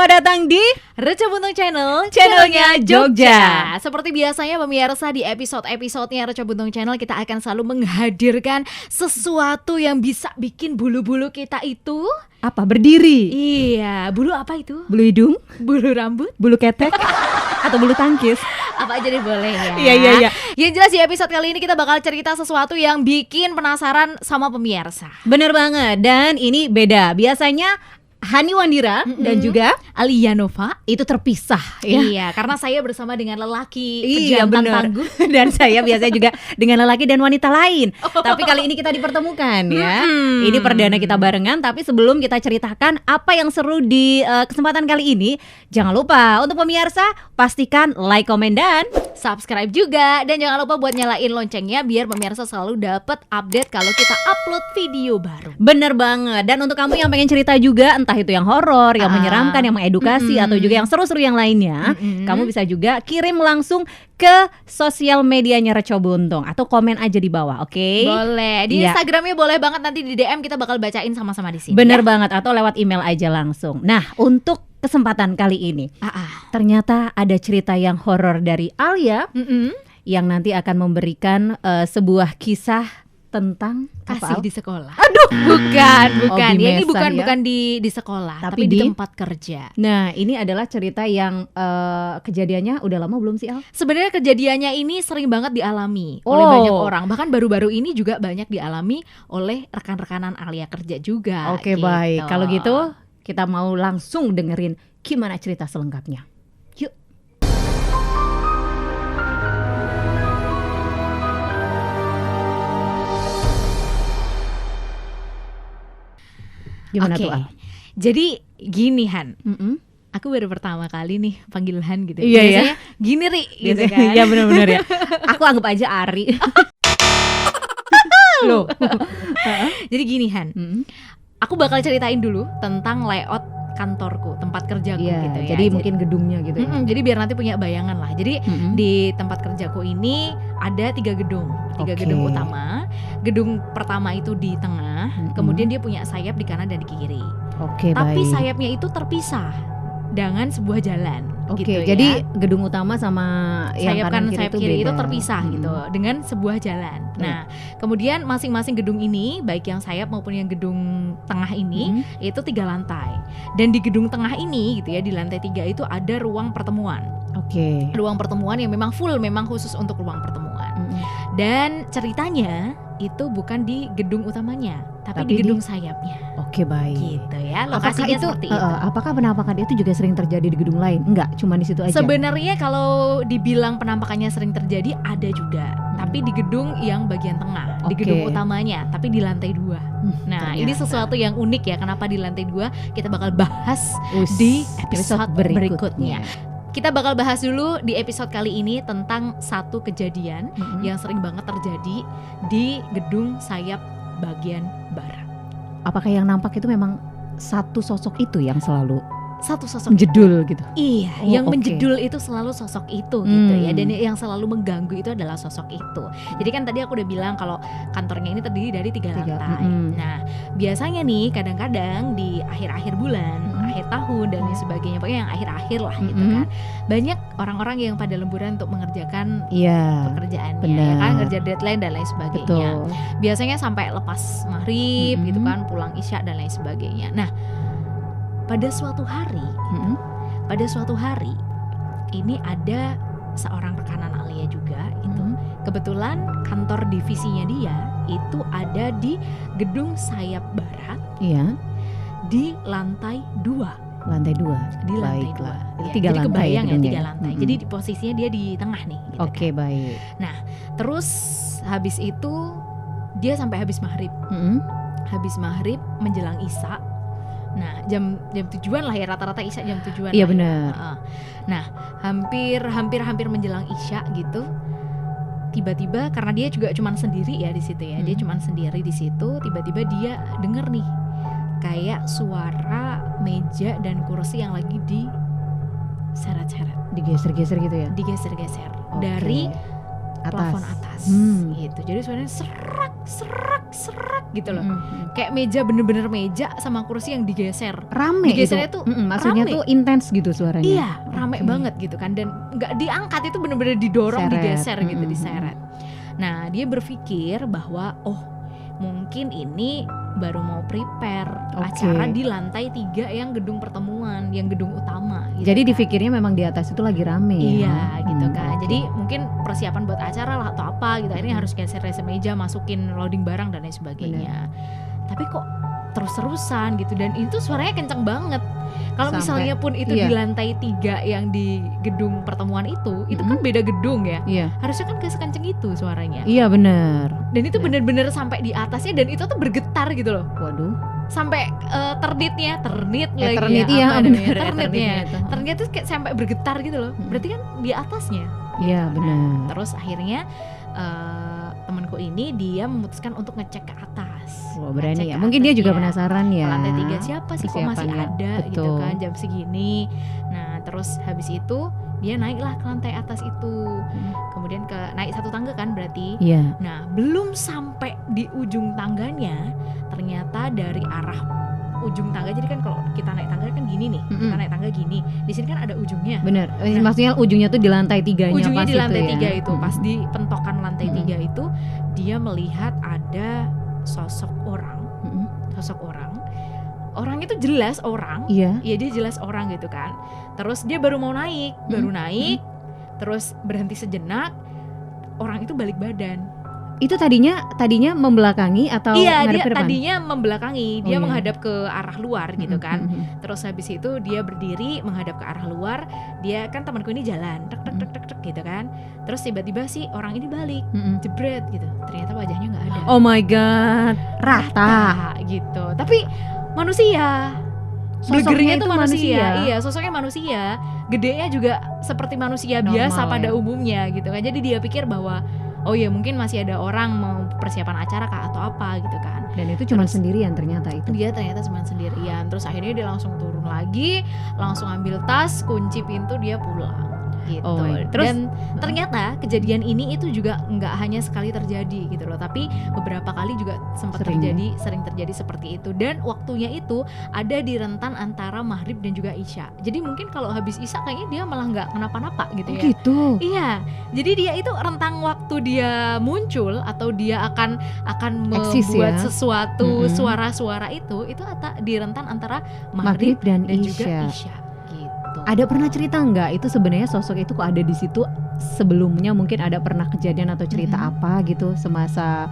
Selamat datang di Reca Buntung Channel, channelnya Jogja. Seperti biasanya pemirsa, di episode-episodenya Reca Buntung Channel kita akan selalu menghadirkan sesuatu yang bisa bikin bulu-bulu kita itu apa? Berdiri. Iya, bulu apa itu? Bulu hidung, Bulu rambut, bulu ketek, atau bulu tangkis. apa aja deh boleh ya. Iya. Yang jelas di episode kali ini kita bakal cerita sesuatu yang bikin penasaran sama pemirsa. Bener banget. Dan ini beda. Biasanya Hani Wandira dan juga Alia Nova itu terpisah ya. Iya, karena saya bersama dengan lelaki Iya pejantan benar. tangguh. Dan saya biasanya juga dengan lelaki dan wanita lain. Tapi kali ini kita dipertemukan ya. Ini perdana kita barengan. Tapi sebelum kita ceritakan apa yang seru di kesempatan kali ini, jangan lupa untuk pemirsa pastikan like, komen, dan Subscribe juga. Dan jangan lupa buat nyalain loncengnya biar pemirsa selalu dapat update kalau kita upload video baru. bener banget. Dan untuk kamu yang pengen cerita juga, entah itu yang horor, yang menyeramkan, yang mengedukasi, atau juga yang seru-seru yang lainnya, kamu bisa juga kirim langsung ke sosial medianya Reca Buntung atau komen aja di bawah, oke? Boleh. Di Iya. Instagramnya boleh banget, nanti di DM kita bakal bacain sama-sama di sini. Bener banget, atau lewat email aja langsung. Nah, untuk kesempatan kali ini, ternyata ada cerita yang horor dari Alia yang nanti akan memberikan sebuah kisah tentang Kasih apa? di sekolah. Aduh, bukan. Di Ya, ini mesa, bukan ya. bukan di sekolah, Tapi tapi di di tempat kerja. Nah, ini adalah cerita yang kejadiannya udah lama belum sih, Al? Sebenarnya kejadiannya ini sering banget dialami oleh Oh. banyak orang. Bahkan baru-baru ini juga banyak dialami oleh rekan-rekanan Alia kerja juga. Oke, gitu. baik. Kalau gitu, kita mau langsung dengerin gimana cerita selengkapnya. Yuk. Gimana Oke. tuh, Al? Jadi gini, Han. Mm-mm. Aku baru pertama kali nih panggil Han gitu. Iya, Biasanya gini, Ri, gitu kan. Iya, benar-benar ya. Aku anggap aja Ari. Loh. Jadi gini, Han. Mm-mm. Aku bakal ceritain dulu tentang layout kantorku, tempat kerjaku Iya, gitu ya. jadi mungkin gedungnya gitu ya. Jadi biar nanti punya bayangan lah. Jadi di tempat kerjaku ini ada 3 gedung, 3 Oke. gedung utama. Gedung pertama itu di tengah, kemudian dia punya sayap di kanan dan di kiri. Oke, Tapi baik. sayapnya itu terpisah dengan sebuah jalan. Oke, gitu ya. jadi gedung utama sama yang sayap kanan kanan sayap kiri kiri itu beda. terpisah gitu dengan sebuah jalan. Nah, kemudian masing-masing gedung ini, baik yang sayap maupun yang gedung tengah ini, itu 3 lantai. Dan di gedung tengah ini gitu ya, di lantai 3 itu ada ruang pertemuan. Oke. Ruang pertemuan yang memang full, memang khusus untuk ruang pertemuan. Dan ceritanya itu bukan di gedung utamanya, tapi di gedung sayapnya. Oke, baik. Gitu ya. Apakah Lokasinya itu, seperti itu. apakah penampakan itu juga sering terjadi di gedung lain? Enggak, cuma di situ aja. Sebenarnya kalau dibilang penampakannya sering terjadi, ada juga, tapi di gedung yang bagian tengah, di Oke. gedung utamanya, tapi di lantai 2. Nah, ini ternyata. sesuatu yang unik ya, kenapa di lantai 2, kita bakal bahas Us, di episode berikutnya. Kita bakal bahas dulu di episode kali ini tentang satu kejadian yang sering banget terjadi di gedung sayap bagian barat. Apakah yang nampak itu memang satu sosok itu yang selalu Satu sosok menjedul gitu? Iya, Oh, yang oke. menjedul itu selalu sosok itu gitu ya. Dan yang selalu mengganggu itu adalah sosok itu. Jadi kan tadi aku udah bilang kalau kantornya ini terdiri dari 3 lantai. Nah, biasanya nih kadang-kadang di akhir-akhir bulan, akhir tahun dan lain sebagainya, pokoknya yang akhir-akhir lah gitu kan. Banyak orang-orang yang pada lemburan untuk mengerjakan Iya, pekerjaannya, benar. ya kan, ngerja deadline dan lain sebagainya. betul. Biasanya sampai lepas maghrib gitu kan, pulang isya dan lain sebagainya. Nah, pada suatu hari ini ada seorang rekanan Alia juga gitu. Kebetulan kantor divisinya dia itu ada di gedung sayap barat Iya, di lantai 2. lantai 2. Di lantai 2. Baiklah. Itu Ya, 3 jadi lantai kebayang ya, gedungnya 3 lantai. Jadi di posisinya dia di tengah nih gitu Oke, kan. baik. Terus habis itu dia sampai habis maghrib. Habis maghrib menjelang isya. Nah, jam 7-an lah ya, rata-rata isya jam 7-an. Iya, lah ya. benar. Nah, hampir menjelang isya gitu. Tiba-tiba karena dia juga cuman sendiri ya di situ ya. Dia cuman sendiri di situ, tiba-tiba dia denger nih kayak suara meja dan kursi yang lagi diseret-seret, Digeser-geser gitu ya? digeser-geser Oke. dari plafon atas gitu. Jadi suaranya serak gitu loh. Kayak meja, bener-bener meja sama kursi yang digeser. Rame digesernya itu. tuh Maksudnya rame. tuh intens gitu suaranya. Iya, rame banget gitu kan. Dan nggak diangkat, itu bener-bener didorong, digeser gitu, diseret. Nah, dia berpikir bahwa mungkin ini baru mau prepare acara di lantai 3 yang gedung pertemuan, yang gedung utama gitu. Jadi kan. dipikirnya memang di atas itu lagi rame. Iya gitu kan. Jadi mungkin persiapan buat acara lah atau apa gitu. Akhirnya harus geser meja, masukin loading barang dan lain sebagainya. Tapi kok terus-terusan gitu, dan itu suaranya kenceng banget. Kalau misalnya pun itu di lantai 3 yang di gedung pertemuan itu kan beda gedung ya. Harusnya kan gak sekenceng itu suaranya. Iya benar. Dan itu benar-benar sampai di atasnya, dan itu tuh bergetar gitu loh. Waduh. Sampai ternitnya tuh kayak sampai bergetar gitu loh. Berarti kan di atasnya. Iya benar. Terus akhirnya temanku ini dia memutuskan untuk ngecek ke atas. Berani ya. Mungkin dia juga penasaran ya. Ke lantai 3 siapa sih kok masih ada gitu kan jam segini. Nah terus habis itu dia naiklah ke lantai atas itu. Kemudian naik 1 tangga kan berarti. Nah belum sampai di ujung tangganya, ternyata dari arah ujung tangga. Jadi kan kalau kita naik tangga kan gini nih, kita naik tangga gini. Di sini kan ada ujungnya. Bener. Maksudnya ujungnya tuh di lantai 3-nya. Ujungnya pas di lantai itu 3 itu, pas di pentokan lantai 3 itu, dia melihat ada sosok orang. Orang itu jelas orang. Iya dia jelas orang gitu kan. Terus dia baru mau naik, terus berhenti sejenak. Orang itu balik badan. Itu tadinya membelakangi atau ngadep ke depan? Tadinya membelakangi, dia menghadap ke arah luar gitu kan. Terus habis itu dia berdiri menghadap ke arah luar. Dia kan, temanku ini jalan tek gitu kan. Terus tiba-tiba si orang ini balik, jebret gitu. Ternyata wajahnya nggak ada. Oh my god, rata gitu. Tapi manusia. Blegernya itu manusia. Iya, sosoknya manusia. Gedenya juga seperti manusia biasa pada umumnya gitu kan. Jadi dia pikir bahwa mungkin masih ada orang mau persiapan acara kah atau apa gitu kan. Dan itu cuma sendirian ternyata itu. Dia ternyata cuma sendirian. Terus akhirnya dia langsung turun lagi, langsung ambil tas, kunci pintu, dia pulang gitu. Dan ternyata kejadian ini itu juga nggak hanya sekali terjadi gitu loh, tapi beberapa kali juga sering terjadi seperti itu. Dan waktunya itu ada di rentan antara maghrib dan juga isya. Jadi mungkin kalau habis isya kayaknya dia malah nggak kenapa-napa gitu ya. Gitu. Iya. Jadi dia itu rentang waktu dia muncul atau dia akan membuat sesuatu suara-suara itu di rentan antara maghrib dan juga isya. Ada pernah cerita nggak itu sebenarnya sosok itu kok ada di situ sebelumnya? Mungkin ada pernah kejadian atau cerita apa gitu semasa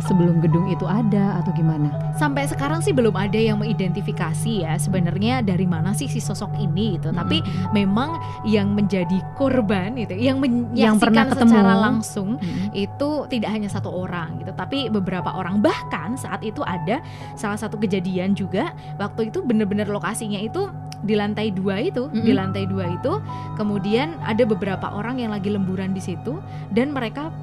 sebelum gedung itu ada atau gimana? Sampai sekarang sih belum ada yang mengidentifikasi ya sebenarnya dari mana sih si sosok ini gitu. Tapi memang yang menjadi korban itu, yang menyaksikan secara langsung itu tidak hanya 1 orang gitu, tapi beberapa orang. Bahkan saat itu ada salah satu kejadian juga, waktu itu benar-benar lokasinya itu di lantai 2 itu, kemudian ada beberapa orang yang lagi lemburan di situ, dan mereka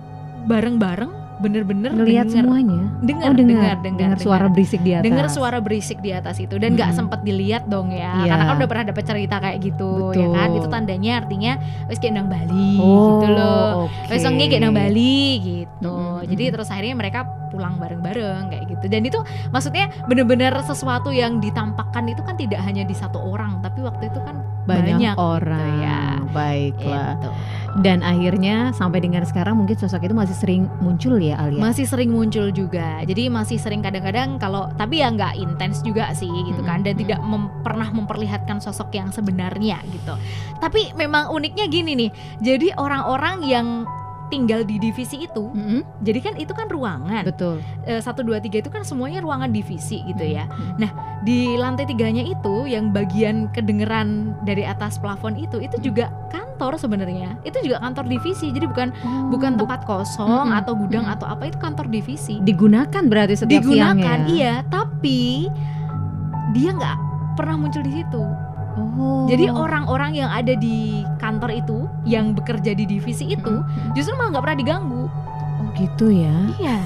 bareng-bareng bener-bener ngelihat semuanya. Dengar suara berisik di atas. Dengar suara berisik di atas itu, dan nggak sempat dilihat dong ya, karena kan udah pernah dapat cerita kayak gitu. Betul. Ya kan, itu tandanya artinya wes kayak nang Bali gitu loh, wes ngi kayak nang Bali gitu. Jadi terus akhirnya mereka pulang bareng-bareng kayak gitu. Dan itu maksudnya benar-benar sesuatu yang ditampakkan itu kan tidak hanya di 1 orang, tapi waktu itu kan banyak orang gitu ya. Baiklah Gitu. Dan akhirnya sampai dengan sekarang mungkin sosok itu masih sering muncul ya Alia? Masih sering muncul juga. Jadi masih sering kadang-kadang tapi ya nggak intens juga sih gitu kan. Dan tidak pernah memperlihatkan sosok yang sebenarnya gitu. Tapi memang uniknya gini nih. Jadi orang-orang yang tinggal di divisi itu, jadi kan itu kan ruangan. Betul. 1, 2, 3 itu kan semuanya ruangan divisi gitu ya. Nah di lantai 3-nya itu yang bagian kedengeran dari atas plafon itu juga kantor sebenarnya. Itu juga kantor divisi. Jadi bukan tempat kosong atau gudang atau apa, itu kantor divisi. Digunakan berarti setiap siangnya. Iya. Tapi dia nggak pernah muncul di situ. Jadi orang-orang yang ada di kantor itu, yang bekerja di divisi itu, justru malah nggak pernah diganggu. Oh gitu ya. Iya.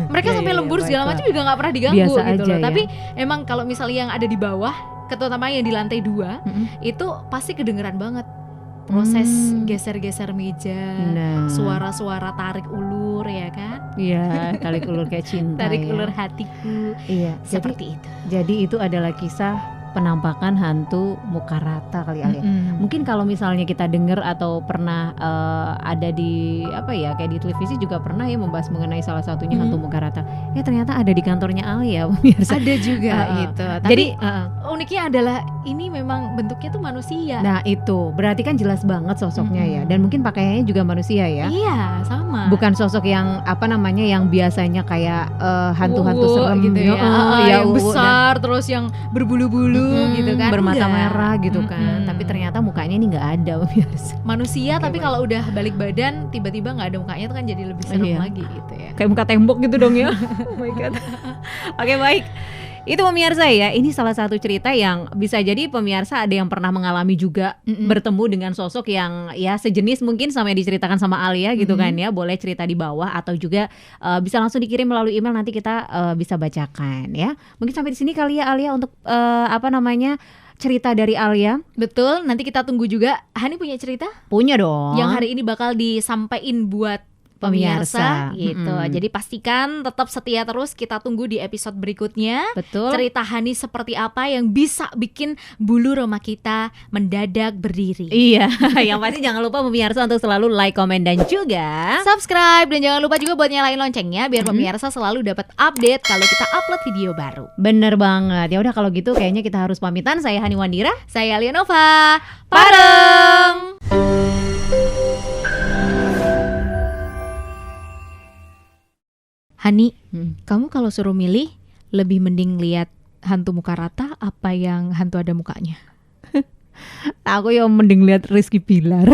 Mereka sampai lembur segala macam juga nggak pernah diganggu. Biasa gitu aja loh. ya. Tapi emang kalau misalnya yang ada di bawah, terutama yang di lantai 2, itu pasti kedengeran banget. proses geser-geser meja, Nah. suara-suara tarik ulur ya kan? Iya, tarik ulur kayak cinta. Tarik ya. ulur hatiku. Iya, Seperti itu. jadi itu adalah kisah penampakan hantu muka rata kali Alia. Mungkin kalau misalnya kita dengar atau pernah ada di apa ya, kayak di televisi juga pernah ya membahas mengenai salah satunya hantu muka rata. Ya ternyata ada di kantornya Alia, pemirsa. Ada juga gitu. Tapi Jadi uniknya adalah ini memang bentuknya tuh manusia. nah itu berarti kan jelas banget sosoknya ya, dan mungkin pakaiannya juga manusia ya. Iya, sama. Bukan sosok yang apa namanya yang biasanya kayak hantu-hantu serem gitu ya. Yang dan besar terus yang berbulu-bulu gitu kan. bermata Enggak. merah gitu kan. Tapi ternyata mukanya ini nggak ada, pemirsa. Manusia Oke, tapi baik. kalau udah balik badan tiba-tiba nggak ada mukanya itu kan jadi lebih serem Iya. lagi gitu ya. Kayak muka tembok gitu dong ya. Oh my god. Oke, baik. Itu pemirsa ya, ini salah satu cerita yang bisa jadi pemirsa ada yang pernah mengalami juga bertemu dengan sosok yang ya sejenis mungkin sama yang diceritakan sama Alia gitu kan ya. Boleh cerita di bawah atau juga bisa langsung dikirim melalui email, nanti kita bisa bacakan ya. Mungkin sampai di sini kali ya Alia untuk apa namanya cerita dari Alia. Betul, nanti kita tunggu juga. Hani punya cerita Punya dong. yang hari ini bakal disampaikan buat pemirsa gitu. Jadi pastikan tetap setia terus, kita tunggu di episode berikutnya. Betul. Cerita Hani seperti apa yang bisa bikin bulu roma kita mendadak berdiri. Iya, yang pasti jangan lupa pemirsa untuk selalu like, komen dan juga Subscribe dan jangan lupa juga buat nyalain loncengnya biar pemirsa selalu dapat update kalau kita upload video baru. bener banget. Ya udah kalau gitu kayaknya kita harus pamitan. Saya Hani Wandira. Saya Lianova, pareng. Hani, kamu kalau suruh milih lebih mending lihat hantu muka rata apa yang hantu ada mukanya? Aku yang mending lihat Rizky Bilar.